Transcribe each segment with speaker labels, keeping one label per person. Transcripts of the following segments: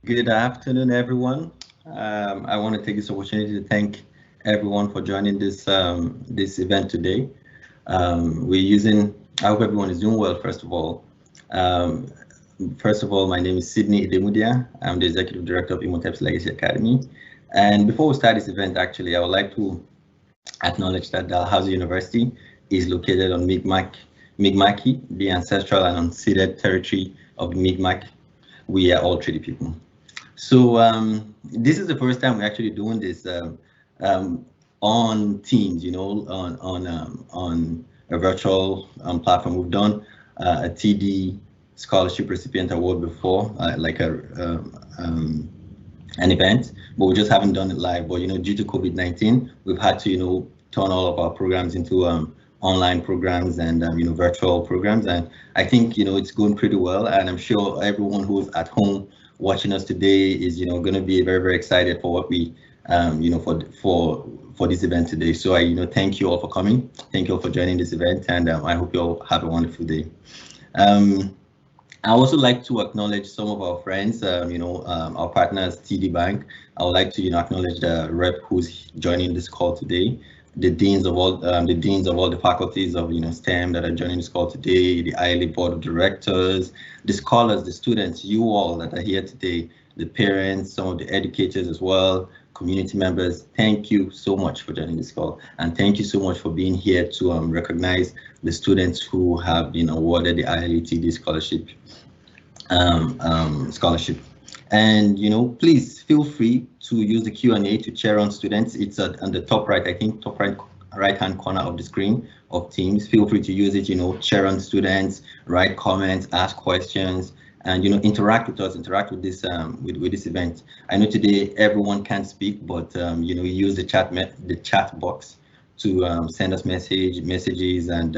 Speaker 1: Good afternoon, everyone. I want to take this opportunity to thank everyone for joining this event today. I hope everyone is doing well, first of all. Um, my name is Sydney Idemudia. I'm the Executive Director of Imhotep's Legacy Academy. And before we start this event, actually, I would like to acknowledge that Dalhousie University is located on Mi'kmaq, the ancestral and unceded territory of the Mi'kmaq. We are all Treaty people. So this is the first time we're actually doing this on Teams, on a virtual platform. We've done a TD Scholarship Recipient Award before, an event, but we just haven't done it live. But due to COVID-19, we've had to turn all of our programs into online programs and virtual programs, and I think it's going pretty well, and I'm sure everyone who's at home watching us today is going to be very excited for what we for this event today. So I thank you all for coming, thank you all for joining this event, and I hope you all have a wonderful day. I also like to acknowledge some of our friends, our partners, TD Bank. I would like to acknowledge the rep who's joining this call today, the deans of all the faculties of STEM that are joining this call today, the ILA board of directors, the scholars, the students, you all that are here today, the parents, some of the educators as well, community members. Thank you so much for joining this call, and thank you so much for being here to recognize the students who have been awarded the ILA TD scholarship. And please feel free to use the Q&A to chair on students. It's on the top right, I think, top right hand corner of the screen of Teams. Feel free to use it, chair on students, write comments, ask questions, and interact with us, interact with this with this event. I know today everyone can't speak, but use the chat box to send us messages and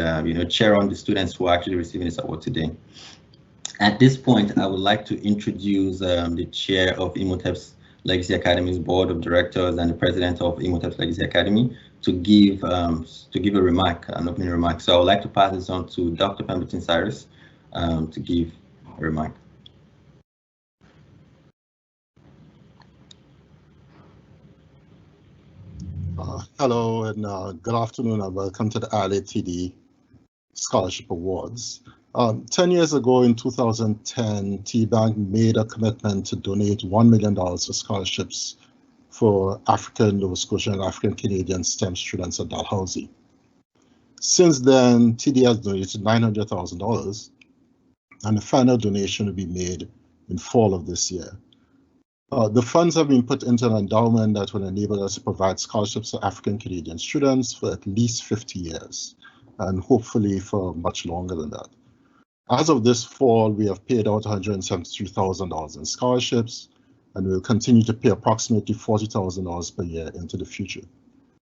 Speaker 1: cheer on the students who are actually receiving this award today. At this point, I would like to introduce the chair of Imhotep's Legacy Academy's board of directors and the president of Imhotep's Legacy Academy to give an opening remark. So I would like to pass this on to Dr. Pemberton Cyrus to give a remark.
Speaker 2: Hello and good afternoon and welcome to the ILA TD Scholarship Awards. 10 years ago in 2010, T-Bank made a commitment to donate $1 million for scholarships for African, Nova Scotian, and African Canadian STEM students at Dalhousie. Since then, TD has donated $900,000, and the final donation will be made in fall of this year. The funds have been put into an endowment that will enable us to provide scholarships to African Canadian students for at least 50 years, and hopefully for much longer than that. As of this fall, we have paid out $173,000 in scholarships, and we'll continue to pay approximately $40,000 per year into the future.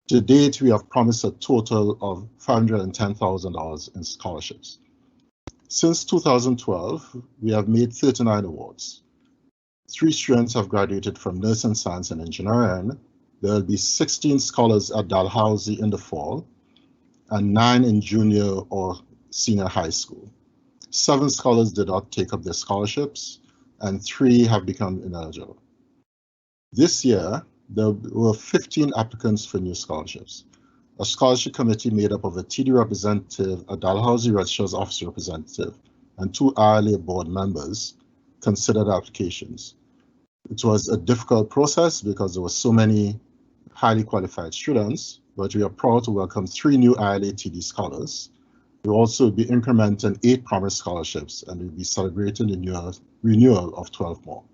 Speaker 2: To date, we have promised a total of $510,000 in scholarships. Since 2012, we have made 39 awards. 3 students have graduated from nursing science and engineering. There will be 16 scholars at Dalhousie in the fall, and 9 in junior or senior high school. 7 scholars did not take up their scholarships, and 3 have become ineligible. This year, there were 15 applicants for new scholarships. A scholarship committee made up of a TD representative, a Dalhousie Registrar's Office representative, and 2 ILA board members considered applications. It was a difficult process because there were so many highly qualified students, but we are proud to welcome 3 new ILA TD scholars. We'll also be incrementing 8 promised scholarships, and we'll be celebrating the renewal of 12 more.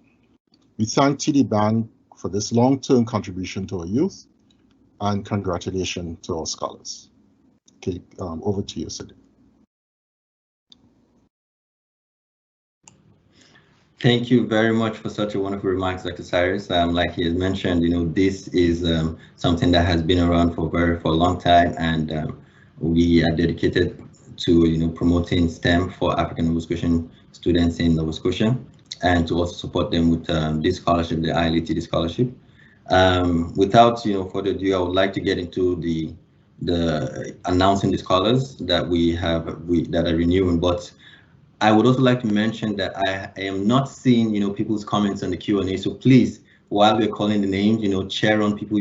Speaker 2: We thank TD Bank for this long-term contribution to our youth, and congratulations to our scholars. Okay, over to you, Sid.
Speaker 1: Thank you very much for such a wonderful remarks, Dr. Cyrus. Like he has mentioned, this is something that has been around for a long time, and we are dedicated to promoting STEM for African Nova Scotian students in Nova Scotia, and to also support them with this scholarship, the ILA TD scholarship. Without further ado, I would like to get into the announcing the scholars that that are renewing. But I would also like to mention that I am not seeing, people's comments on the Q&A. So please, while we're calling the names, share on people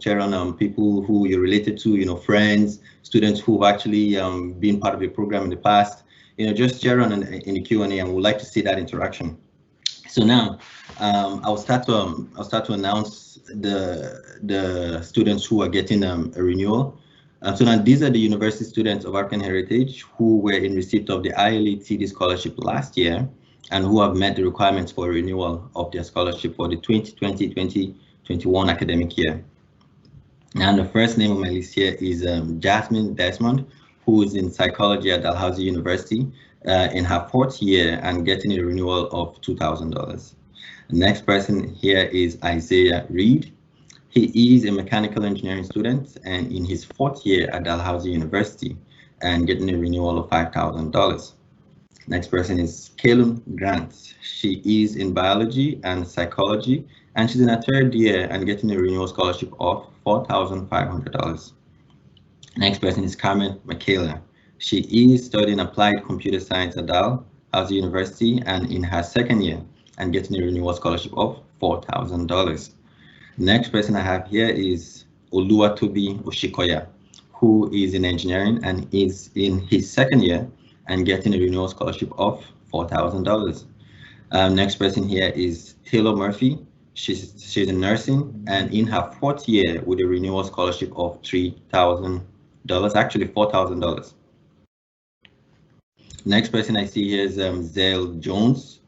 Speaker 1: share on people who you're related to, friends, students who've actually been part of your program in the past. Just share on in the Q&A, and we'd like to see that interaction. So now, I'll start to announce the students who are getting a renewal. So now these are the university students of African Heritage who were in receipt of the ILA TD scholarship last year and who have met the requirements for renewal of their scholarship for the 2020-2021 academic year. And the first name on my list here is Jasmine Desmond, who is in psychology at Dalhousie University in her 4th year and getting a renewal of $2,000. The next person here is Isaiah Reed. He is a mechanical engineering student and in his 4th year at Dalhousie University and getting a renewal of $5,000. Next person is Calum Grant. She is in biology and psychology and she's in her 3rd year and getting a renewal scholarship of $4,500. Next person is Carmen Michaela. She is studying applied computer science at Dalhousie University and in her 2nd year and getting a renewal scholarship of $4,000. Next person I have here is Oluwatobi Oshikoya, who is in engineering and is in his 2nd year and getting a renewal scholarship of $4,000. Next person here is Taylor Murphy. She's in nursing and in her 4th year with a renewal scholarship of $3,000, actually $4,000. Next person I see here is Zale Jones,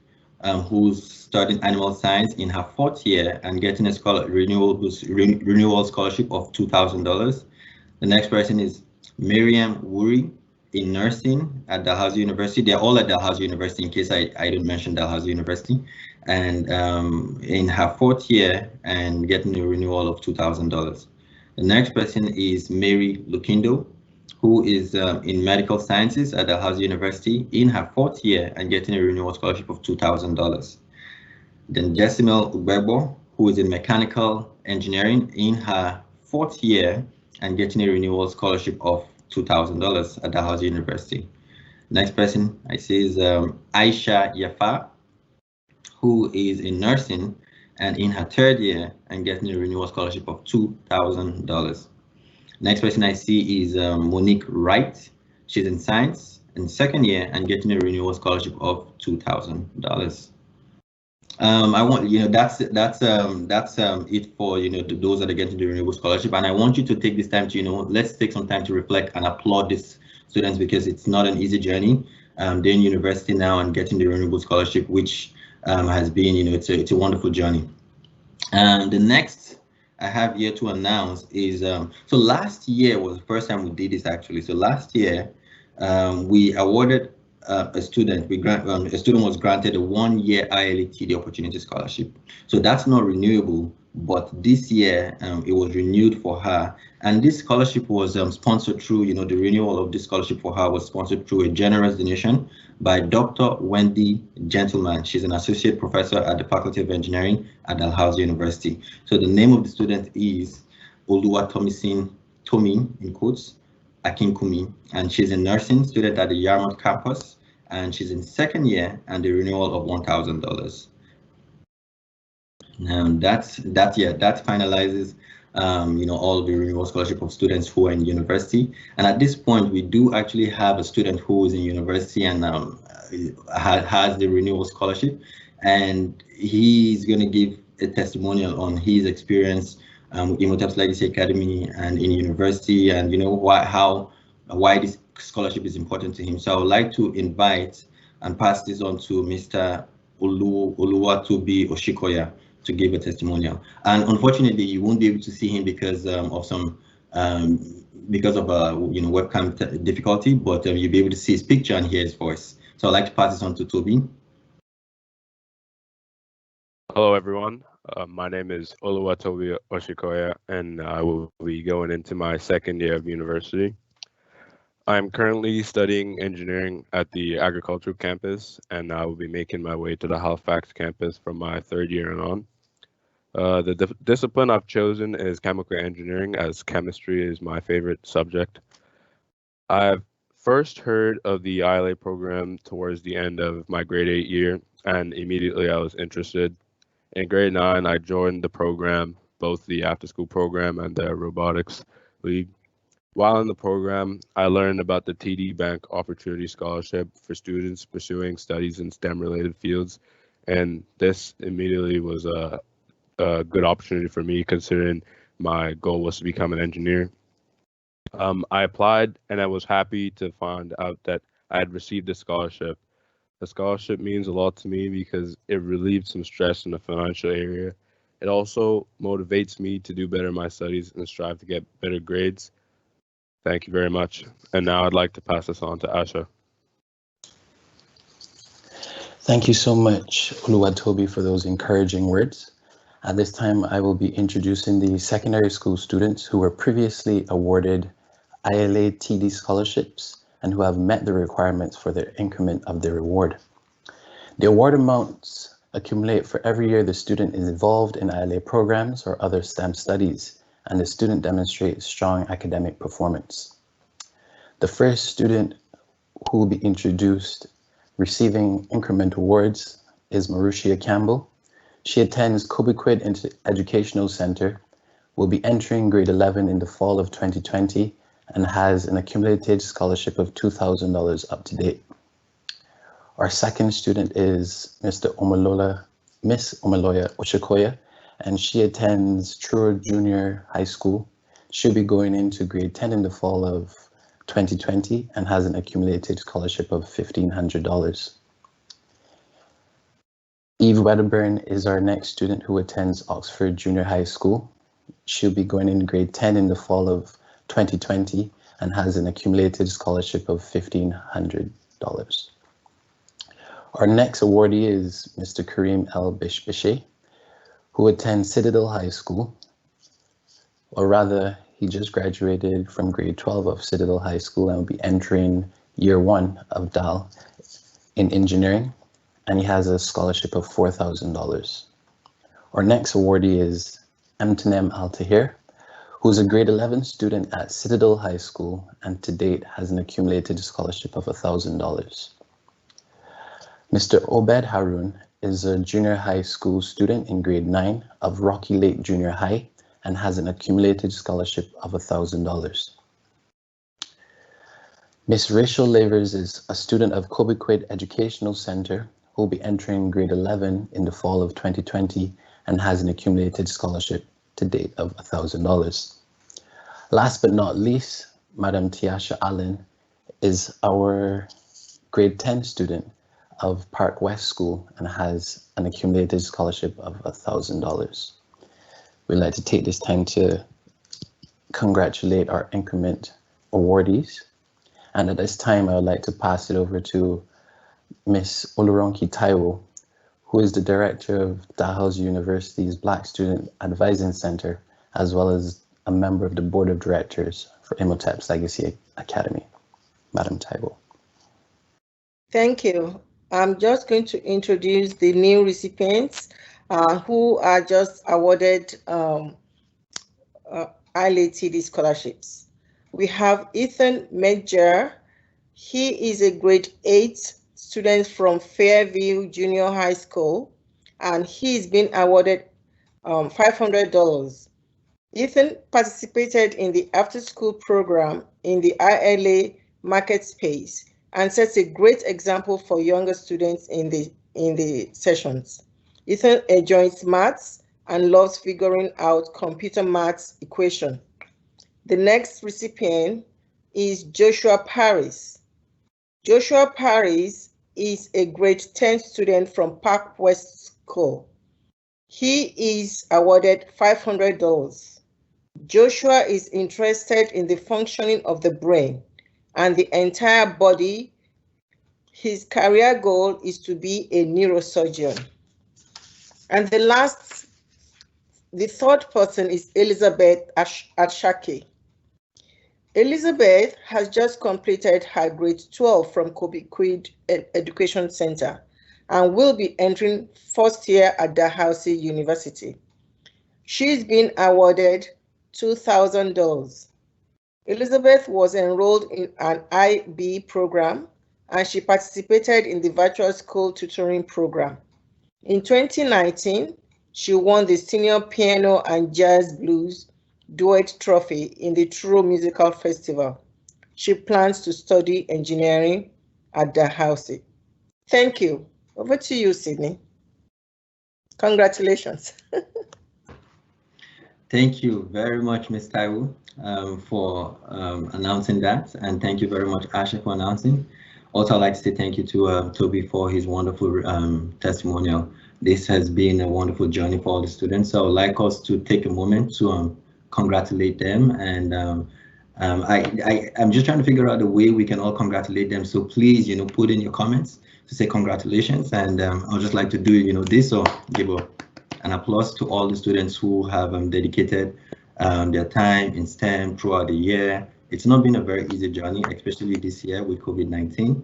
Speaker 1: who's studying animal science in her 4th year and getting a renewal scholarship of $2,000. The next person is Miriam Wuri in nursing at Dalhousie University. They're all at Dalhousie University in case I didn't mention Dalhousie University. And in her 4th year and getting a renewal of $2,000. The next person is Mary Lukindo, who is in medical sciences at Dalhousie University in her 4th year and getting a renewal scholarship of $2,000. Then Jessimel Ugbebo, who is in mechanical engineering in her 4th year and getting a renewal scholarship of $2,000 at Dalhousie University. Next person I see is Aisha Yafa, who is in nursing and in her 3rd year and getting a renewal scholarship of $2,000. Next person I see is Monique Wright. She's in science in 2nd year and getting a renewal scholarship of $2,000. I want, that's it for, those that are getting the renewable scholarship. And I want you to take this time to, let's take some time to reflect and applaud these students because it's not an easy journey. They're in university now and getting the renewable scholarship, which has been, it's a wonderful journey. The next I have here to announce is, so last year was the first time we did this actually. So last year we awarded a student was granted a 1-year ILA TD opportunity scholarship. So that's not renewable, but this year it was renewed for her. And this scholarship was sponsored through, the renewal of this scholarship for her was sponsored through a generous donation by Dr. Wendy Gentleman. She's an associate professor at the Faculty of Engineering at Dalhousie University. So the name of the student is Oluwatomisin Tomi, in quotes, Akinkumi, and she's a nursing student at the Yarmouth campus, and she's in 2nd year and the renewal of $1,000. Now that finalizes all of the renewal scholarship of students who are in university. And at this point, we do actually have a student who is in university and has the renewal scholarship, and he's going to give a testimonial on his experience with Imhotep's Legacy Academy and in university, and why this scholarship is important to him. So I would like to invite and pass this on to Mr. Oluwatobi Oshikoya to give a testimonial. And unfortunately, you won't be able to see him because of some webcam difficulty, but you'll be able to see his picture and hear his voice. So I'd like to pass this on to Toby.
Speaker 3: Hello, everyone. My name is Oluwatobi Oshikoya, and I will be going into my 2nd year of university. I'm currently studying engineering at the agricultural campus, and I will be making my way to the Halifax campus from my 3rd year and on. The discipline I've chosen is chemical engineering, as chemistry is my favorite subject. I've first heard of the ILA program towards the end of my grade 8 year, and immediately I was interested. In grade 9, I joined the program, both the after-school program and the robotics league. While in the program, I learned about the TD Bank Opportunity Scholarship for students pursuing studies in STEM-related fields, and this immediately was a good opportunity for me, considering my goal was to become an engineer. I applied, and I was happy to find out that I had received a scholarship. The scholarship means a lot to me because it relieved some stress in the financial area. It also motivates me to do better in my studies and strive to get better grades. Thank you very much. And now I'd like to pass this on to Asha.
Speaker 4: Thank you so much, Oluwatobi, for those encouraging words. At this time, I will be introducing the secondary school students who were previously awarded ILA TD scholarships and who have met the requirements for their increment of their reward. The award amounts accumulate for every year the student is involved in ILA programs or other STEM studies, and the student demonstrates strong academic performance. The first student who will be introduced receiving increment awards is Marushia Campbell. She attends Cobequid Educational Center, will be entering grade 11 in the fall of 2020, and has an accumulated scholarship of $2,000 up to date. Our second student is Miss Omoloya Oshikoya, and she attends Truro Junior High School. She'll be going into grade 10 in the fall of 2020 and has an accumulated scholarship of $1,500. Eve Wedderburn is our next student who attends Oxford Junior High School. She'll be going in grade 10 in the fall of 2020 and has an accumulated scholarship of $1,500. Our next awardee is Mr. Kareem El Bishbishe, who attends Citadel High School, or rather, he just graduated from grade 12 of Citadel High School and will be entering year 1 of DAL in engineering, and he has a scholarship of $4,000. Our next awardee is Emtanem Al-Tahir, who's a grade 11 student at Citadel High School and to date has an accumulated scholarship of $1,000. Mr. Obed Haroun is a junior high school student in grade 9 of Rocky Lake Junior High and has an accumulated scholarship of $1,000. Miss Rachel Lavers is a student of Cobequid Educational Center who will be entering grade 11 in the fall of 2020 and has an accumulated scholarship to date of $1,000. Last but not least, Madam Tiasha Allen is our grade 10 student of Park West School and has an accumulated scholarship of $1,000. We'd like to take this time to congratulate our increment awardees. And at this time, I would like to pass it over to Miss Oluronki Taiwo, who is the director of Dalhousie University's Black Student Advising Center, as well as a member of the board of directors for Imhotep's Legacy Academy. Madam Taiwo.
Speaker 5: Thank you. I'm just going to introduce the new recipients who are just awarded ILA TD scholarships. We have Ethan Medjar. He is a grade 8 student from Fairview Junior High School, and he's been awarded $500. Ethan participated in the after-school program in the ILA market space and sets a great example for younger students in the sessions. Ethan enjoys maths and loves figuring out computer maths equation. The next recipient is Joshua Paris. Joshua Paris is a grade 10 student from Park West School. He is awarded $500. Joshua is interested in the functioning of the brain and the entire body. His career goal is to be a neurosurgeon. And the third person is Elizabeth Ashake. Elizabeth has just completed her grade 12 from Cobequid Education Center and will be entering first year at Dalhousie University. She's been awarded $2,000. Elizabeth was enrolled in an IB program, and she participated in the virtual school tutoring program. In 2019, she won the Senior Piano and Jazz Blues Duet Trophy in the Truro Musical Festival. She plans to study engineering at Dalhousie. Thank you. Over to you, Sydney. Congratulations.
Speaker 1: Thank you very much, Ms. Taiwo, for announcing that, and thank you very much, Asha, for announcing. Also, I'd like to say thank you to Toby for his wonderful testimonial. This has been a wonderful journey for all the students, so I'd like us to take a moment to congratulate them, and I'm just trying to figure out a way we can all congratulate them, so please, put in your comments to say congratulations, and I'd just like to do, this, or give an applause to all the students who have dedicated their time in STEM throughout the year. It's not been a very easy journey, especially this year with COVID-19.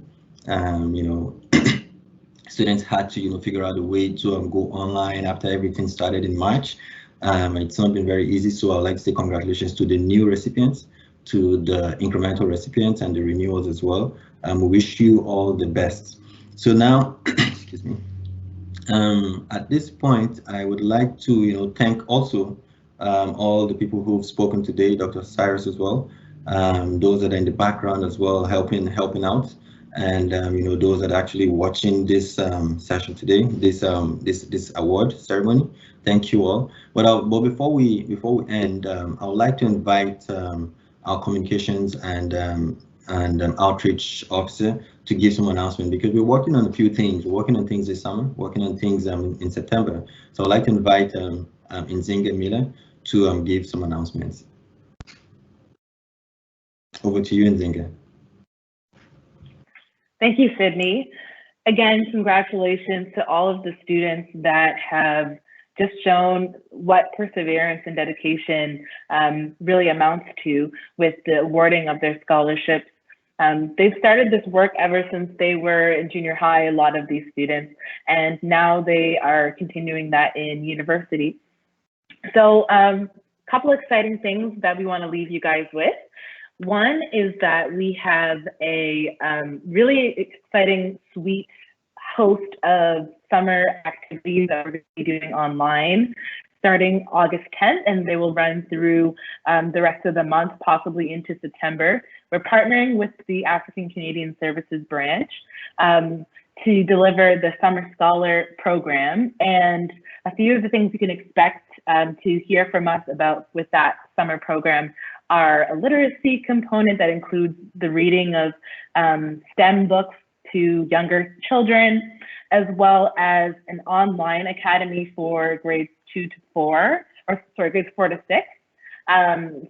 Speaker 1: Students had to, figure out a way to go online after everything started in March. It's not been very easy, so I'd like to say congratulations to the new recipients, to the incremental recipients, and the renewals as well. We wish you all the best. So now, excuse me. At this point, I would like to, thank also all the people who've spoken today, Dr. Cyrus as well, those that are in the background as well, helping out, and those that are actually watching this session today, this award ceremony. Thank you all. But before we end, I would like to invite our communications and outreach officer to give some announcement, because we're working on a few things. We're working on things this summer, working on things in September. So I'd like to invite Nzinga Miller to give some announcements. Over to you, Nzinga.
Speaker 6: Thank you, Sydney. Again, congratulations to all of the students that have just shown what perseverance and dedication really amounts to with the awarding of their scholarships. They've started this work ever since they were in junior high, a lot of these students, and now they are continuing that in university. So a couple exciting things that we want to leave you guys with. One is that we have a really exciting suite host of summer activities that we're going to be doing online starting August 10th, and they will run through the rest of the month, possibly into September. We're partnering with the African Canadian Services branch to deliver the Summer Scholar program, and a few of the things you can expect to hear from us about with that summer program are a literacy component that includes the reading of STEM books to younger children, as well as an online academy for grades 2 to 4, or sorry, grades 4 to 6.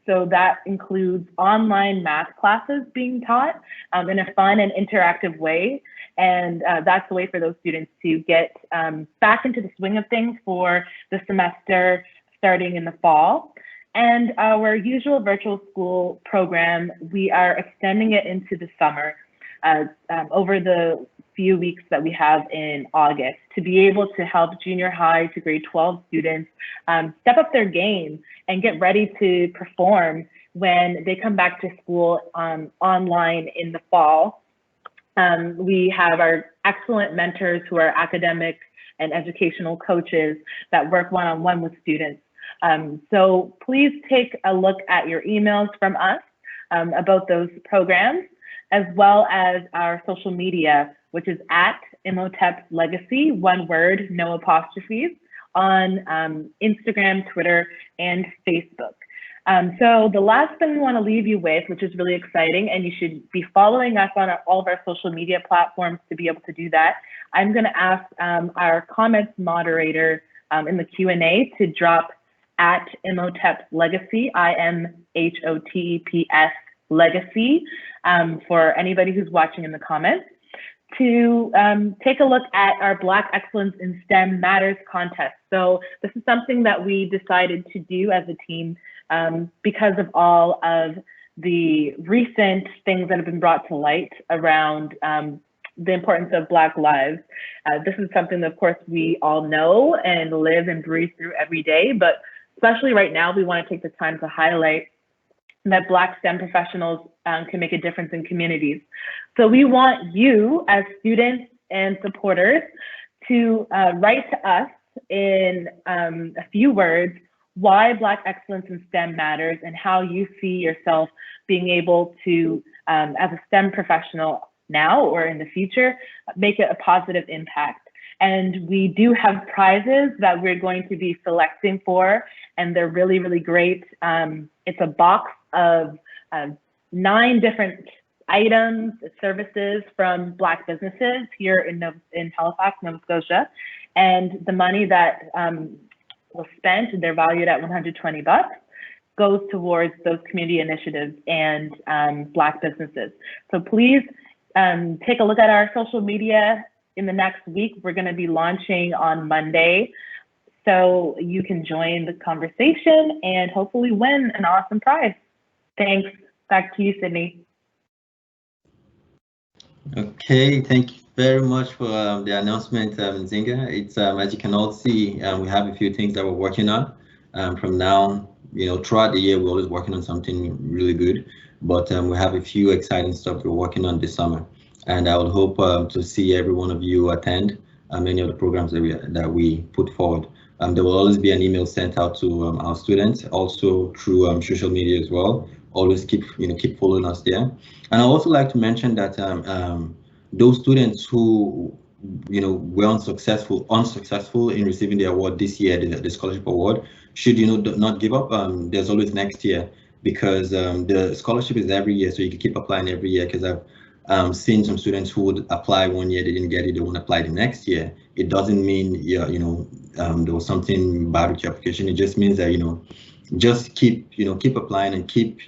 Speaker 6: So that includes online math classes being taught in a fun and interactive way. And that's the way for those students to get back into the swing of things for the semester starting in the fall. And our usual virtual school program, we are extending it into the summer over the few weeks that we have in August to be able to help junior high to grade 12 students step up their game and get ready to perform when they come back to school online in the fall. We have our excellent mentors who are academic and educational coaches that work one-on-one with students. So please take a look at your emails from us about those programs, as well as our social media, which is at Imhotep Legacy, one word, no apostrophes, on Instagram, Twitter, and Facebook. So the last thing we want to leave you with, which is really exciting, and you should be following us on all of our social media platforms to be able to do that. I'm going to ask our comments moderator in the Q&A to drop at Imhotep Legacy, IMHOTEPS Legacy, for anybody who's watching in the comments, to take a look at our Black Excellence in STEM Matters contest. So this is something that we decided to do as a team because of all of the recent things that have been brought to light around the importance of Black lives. This is something that, of course, we all know and live and breathe through every day, but especially right now, we want to take the time to highlight that Black STEM professionals can make a difference in communities. So we want you as students and supporters to write to us in a few words why Black excellence in STEM matters and how you see yourself being able to, as a STEM professional now or in the future, make a positive impact. And we do have prizes that we're going to be selecting for, and they're really, really great. It's a box of 9 different items, services from Black businesses here in Halifax, Nova Scotia. And the money that was spent, they're valued at $120, goes towards those community initiatives and Black businesses. So please take a look at our social media in the next week. We're going to be launching on Monday, so you can join the conversation and hopefully win an awesome prize. Thanks. Back to you, Sydney.
Speaker 1: Okay, thank you very much for the announcement, Nzinga. It's as you can all see, we have a few things that we're working on. From now, throughout the year, we're always working on something really good, but we have a few exciting stuff we're working on this summer. And I would hope to see every one of you attend many of the programs that we put forward. There will always be an email sent out to our students, also through social media as well. Always keep following us there. And I also like to mention that those students who were unsuccessful in receiving the award this year, the scholarship award, should not give up. There's always next year, because the scholarship is every year, so you can keep applying every year. Because I've seen some students who would apply one year, they didn't get it, they won't apply the next year. It doesn't mean there was something bad with your application. It just means that just keep applying and keep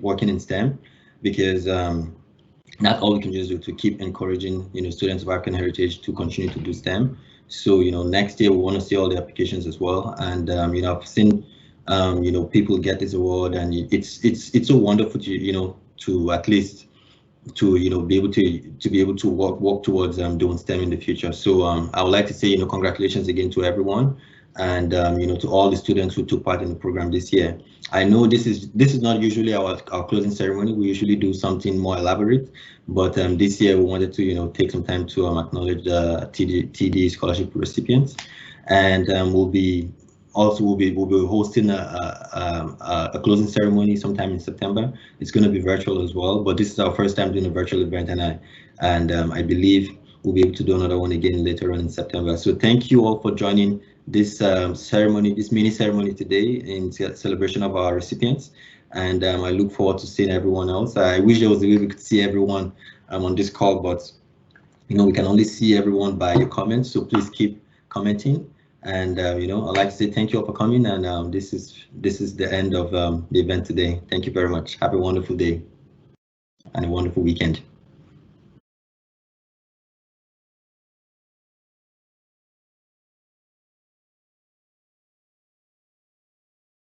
Speaker 1: working in STEM, because not all we can just do to keep encouraging students of African heritage to continue to do STEM. So next year we want to see all the applications as well. And I've seen people get this award, and it's so wonderful to at least to be able to walk towards doing STEM in the future. So I would like to say congratulations again to everyone, and to all the students who took part in the program this year. I know this is not usually our closing ceremony. We usually do something more elaborate, but this year we wanted to take some time to acknowledge the TD scholarship recipients, and we'll be hosting a closing ceremony sometime in September. It's going to be virtual as well, but this is our first time doing a virtual event, and I believe we'll be able to do another one again later on in September. So thank you all for joining this ceremony, this mini ceremony today in celebration of our recipients, and I look forward to seeing everyone else. I wish there was a way we could see everyone on this call, but we can only see everyone by your comments, so please keep commenting. And I'd like to say thank you all for coming, and this is the end of the event today. Thank you very much. Have a wonderful day and a wonderful weekend.